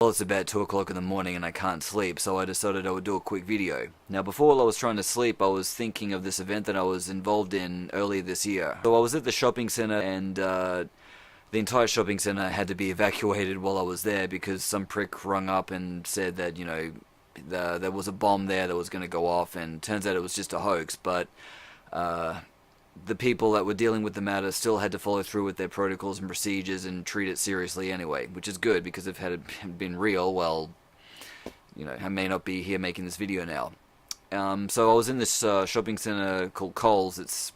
Well, it's about 2 o'clock in the morning and I can't sleep, so I decided I would do a quick video. Now, before I was trying to sleep, I was thinking of this event that I was involved in earlier this year. So I was at the shopping center and the entire shopping center had to be evacuated while I was there because some prick rung up and said that, there was a bomb there that was going to go off, and turns out it was just a hoax, but the people that were dealing with the matter still had to follow through with their protocols and procedures and treat it seriously anyway, which is good because if it had been real, well, I may not be here making this video now. So I was in this shopping center called Coles. It's,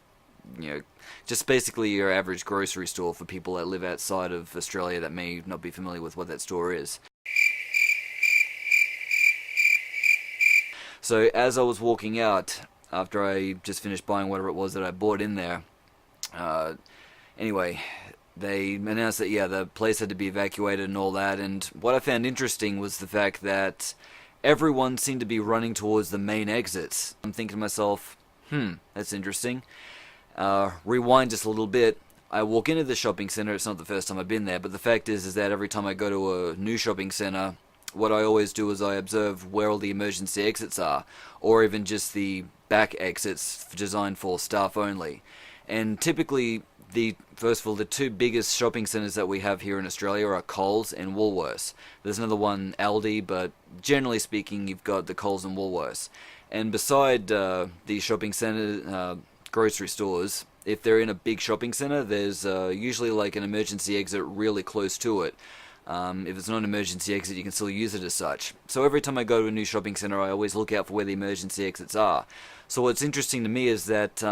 just basically your average grocery store for people that live outside of Australia that may not be familiar with what that store is. So as I was walking out, after I just finished buying whatever it was that I bought in there, anyway, they announced that, yeah, the place had to be evacuated and all that, and what I found interesting was the fact that everyone seemed to be running towards the main exits. I'm thinking to myself, that's interesting. Rewind just a little bit. I walk into the shopping center. It's not the first time I've been there, but the fact is that every time I go to a new shopping center, what I always do is I observe where all the emergency exits are, or even just the back exits designed for staff only. And typically, first of all, the two biggest shopping centers that we have here in Australia are Coles and Woolworths. There's another one, Aldi, but generally speaking, you've got the Coles and Woolworths. And beside the shopping center, grocery stores, if they're in a big shopping center, there's usually like an emergency exit really close to it. If it's not an emergency exit, you can still use it as such. So every time I go to a new shopping center, I always look out for where the emergency exits are. So what's interesting to me is that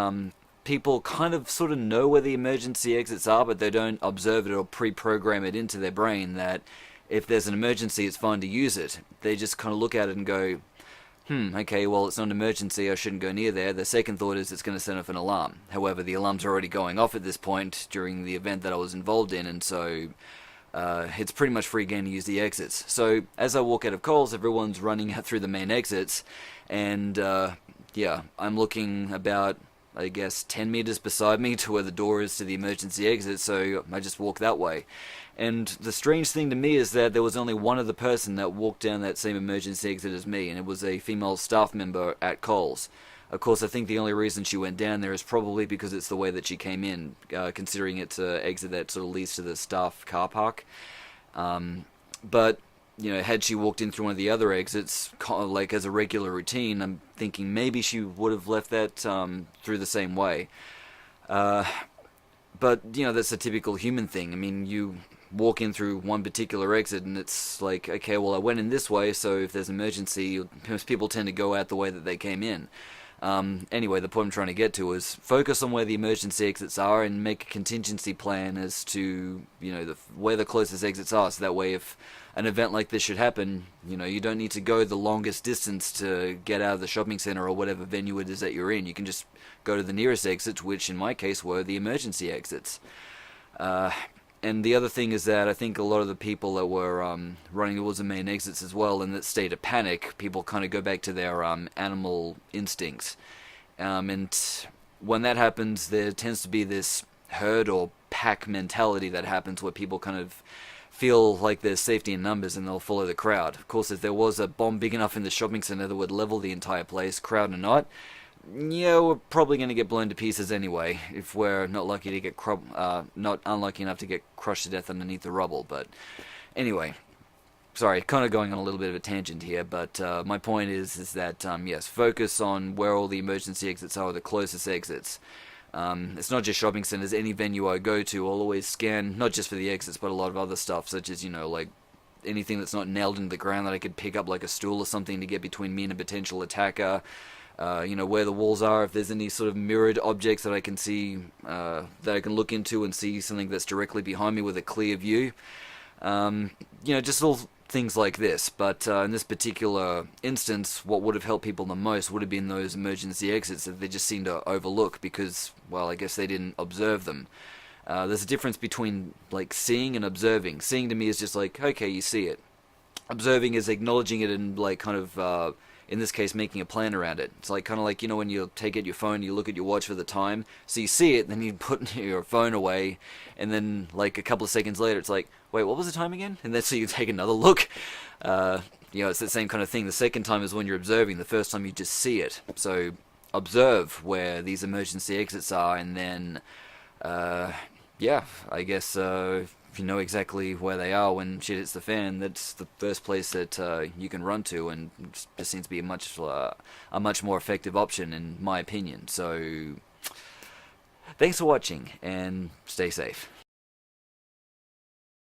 people kind of sort of know where the emergency exits are, but they don't observe it or pre-program it into their brain that if there's an emergency, it's fine to use it. They just kind of look at it and go, okay, well, it's not an emergency, I shouldn't go near there. The second thought is it's going to set off an alarm. However, the alarm's already going off at this point during the event that I was involved in, and so it's pretty much free game to use the exits. So as I walk out of Coles, everyone's running out through the main exits, and yeah, I'm looking about, I guess, 10 meters beside me to where the door is to the emergency exit, so I just walk that way. And the strange thing to me is that there was only one other person that walked down that same emergency exit as me, and it was a female staff member at Coles. Of course, I think the only reason she went down there is probably because it's the way that she came in, considering it's an exit that sort of leads to the staff car park. But, had she walked in through one of the other exits, like as a regular routine, I'm thinking maybe she would have left that through the same way. But, that's a typical human thing. I mean, you walk in through one particular exit and it's like, okay, well, I went in this way, so if there's an emergency, most people tend to go out the way that they came in. Anyway, the point I'm trying to get to is focus on where the emergency exits are and make a contingency plan as to, where the closest exits are, so that way if an event like this should happen, you don't need to go the longest distance to get out of the shopping center or whatever venue it is that you're in. You can just go to the nearest exits, which in my case were the emergency exits. And the other thing is that I think a lot of the people that were running towards the main exits as well, in that state of panic, people kind of go back to their animal instincts. And when that happens, there tends to be this herd or pack mentality that happens where people kind of feel like there's safety in numbers and they'll follow the crowd. Of course, if there was a bomb big enough in the shopping center that would level the entire place, crowd or not, yeah, we're probably going to get blown to pieces anyway if we're not lucky to get not unlucky enough to get crushed to death underneath the rubble. But anyway, sorry, kind of going on a little bit of a tangent here, but my point is that yes, focus on where all the emergency exits are, the closest exits. It's not just shopping centers. Any venue I go to, I'll always scan not just for the exits, but a lot of other stuff, such as like anything that's not nailed into the ground that I could pick up, like a stool or something, to get between me and a potential attacker. Where the walls are, if there's any sort of mirrored objects that I can see, that I can look into and see something that's directly behind me with a clear view. Just all things like this. But in this particular instance, what would have helped people the most would have been those emergency exits that they just seem to overlook because, well, I guess they didn't observe them. There's a difference between, like, seeing and observing. Seeing to me is just like, okay, you see it. Observing is acknowledging it and, like, kind of in this case, making a plan around it. It's like kind of like, when you take out your phone, you look at your watch for the time, so you see it, then you put your phone away, and then like a couple of seconds later, it's like, wait, what was the time again? And then so you take another look. It's the same kind of thing. The second time is when you're observing. The first time you just see it. So observe where these emergency exits are, and then, I guess if you know exactly where they are when shit hits the fan, that's the first place that you can run to, and it just seems to be a much more effective option, in my opinion. So, thanks for watching, and stay safe.